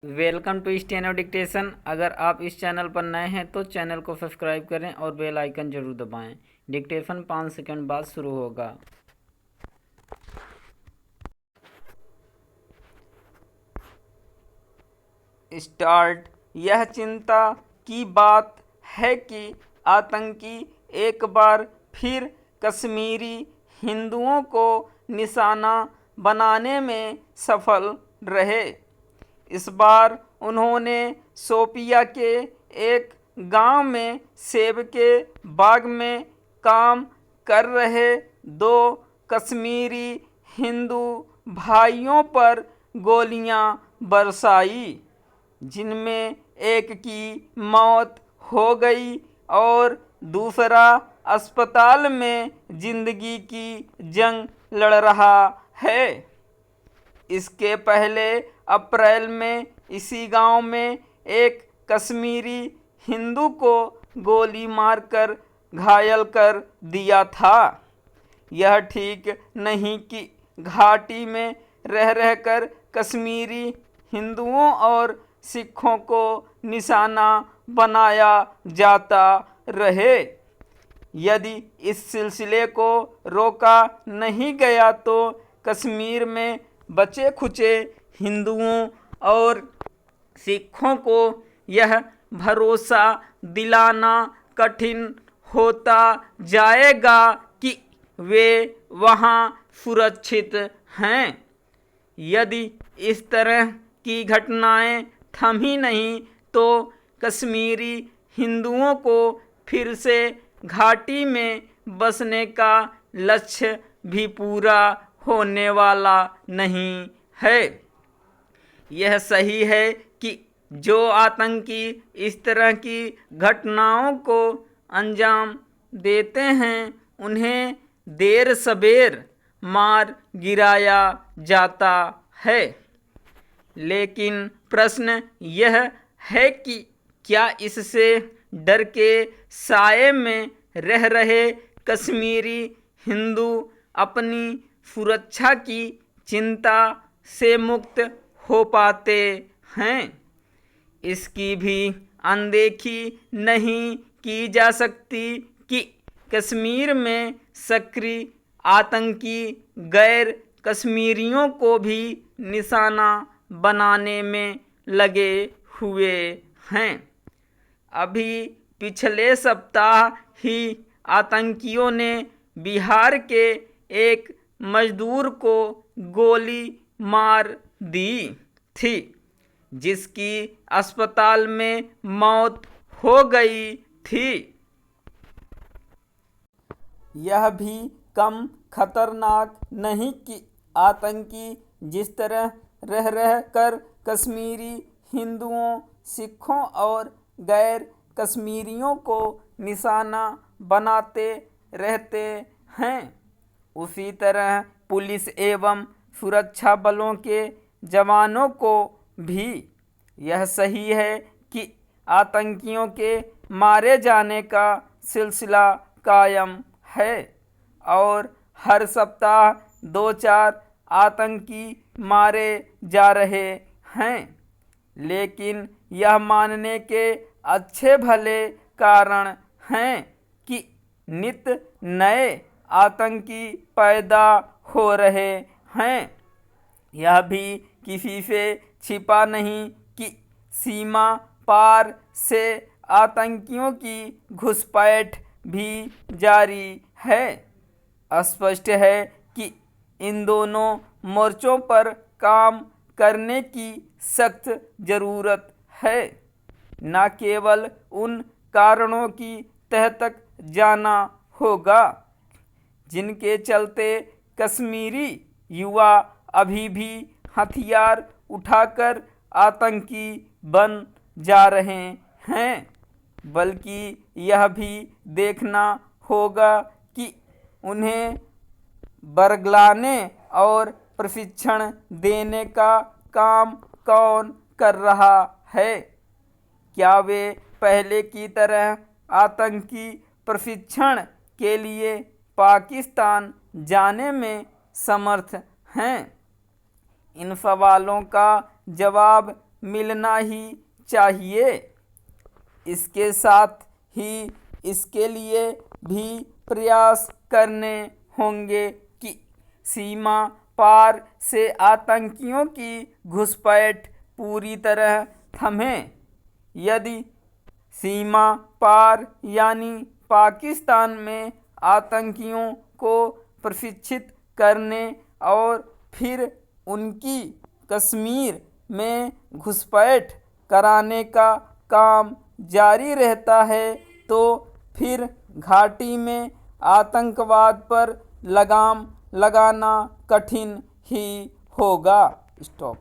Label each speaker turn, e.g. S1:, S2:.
S1: Welcome to steno dictation. अगर आप इस चैनल पर नए हैं तो चैनल को सब्सक्राइब करें और बेल आइकन जरूर दबाएं। डिक्टेशन 5 सेकंड बाद शुरू होगा।
S2: स्टार्ट। यह चिंता की बात है कि आतंकी एक बार फिर कश्मीरी हिंदुओं को निशाना बनाने में सफल रहे। इस बार उन्होंने शोपिया के एक गांव में सेब के बाग में काम कर रहे दो कश्मीरी हिंदू भाइयों पर गोलियां बरसाई, जिनमें एक की मौत हो गई और दूसरा अस्पताल में जिंदगी की जंग लड़ रहा है। इसके पहले अप्रैल में इसी गांव में एक कश्मीरी हिंदू को गोली मारकर घायल कर दिया था। यह ठीक नहीं कि घाटी में रह रहकर कश्मीरी हिंदुओं और सिखों को निशाना बनाया जाता रहे। यदि इस सिलसिले को रोका नहीं गया तो कश्मीर में बचे खुचे हिंदुओं और सिखों को यह भरोसा दिलाना कठिन होता जाएगा कि वे वहां सुरक्षित हैं। यदि इस तरह की घटनाएं थमी नहीं तो कश्मीरी हिंदुओं को फिर से घाटी में बसने का लक्ष्य भी पूरा होने वाला नहीं है। यह सही है कि जो आतंकी इस तरह की घटनाओं को अंजाम देते हैं उन्हें देर सबेर मार गिराया जाता है। लेकिन प्रश्न यह है कि क्या इससे डर के साए में रह रहे कश्मीरी हिंदू अपनी सुरक्षा की चिंता से मुक्त हो पाते हैं? इसकी भी अनदेखी नहीं की जा सकती कि कश्मीर में सक्रिय आतंकी गैर कश्मीरियों को भी निशाना बनाने में लगे हुए हैं। अभी पिछले सप्ताह ही आतंकियों ने बिहार के एक मजदूर को गोली मार दी थी, जिसकी अस्पताल में मौत हो गई थी। यह भी कम खतरनाक नहीं कि आतंकी जिस तरह रह रह कर कश्मीरी हिंदुओं, सिखों और गैर कश्मीरियों को निशाना बनाते रहते हैं, उसी तरह पुलिस एवं सुरक्षा बलों के जवानों को भी। यह सही है कि आतंकियों के मारे जाने का सिलसिला कायम है और हर सप्ताह 2-4 आतंकी मारे जा रहे हैं। लेकिन यह मानने के अच्छे भले कारण हैं कि नित नए आतंकी पैदा हो रहे हैं। यह भी किसी से छिपा नहीं कि सीमा पार से आतंकियों की घुसपैठ भी जारी है। स्पष्ट है कि इन दोनों मोर्चों पर काम करने की सख्त ज़रूरत है। न केवल उन कारणों की तह तक जाना होगा जिनके चलते कश्मीरी युवा अभी भी हथियार उठाकर आतंकी बन जा रहे हैं, बल्कि यह भी देखना होगा कि उन्हें बरगलाने और प्रशिक्षण देने का काम कौन कर रहा है। क्या वे पहले की तरह आतंकी प्रशिक्षण के लिए पाकिस्तान जाने में समर्थ हैं? इन सवालों का जवाब मिलना ही चाहिए। इसके साथ ही इसके लिए भी प्रयास करने होंगे कि सीमा पार से आतंकियों की घुसपैठ पूरी तरह थमें। यदि सीमा पार यानी पाकिस्तान में आतंकियों को प्रशिक्षित करने और फिर उनकी कश्मीर में घुसपैठ कराने का काम जारी रहता है तो फिर घाटी में आतंकवाद पर लगाम लगाना कठिन ही होगा। स्टॉप।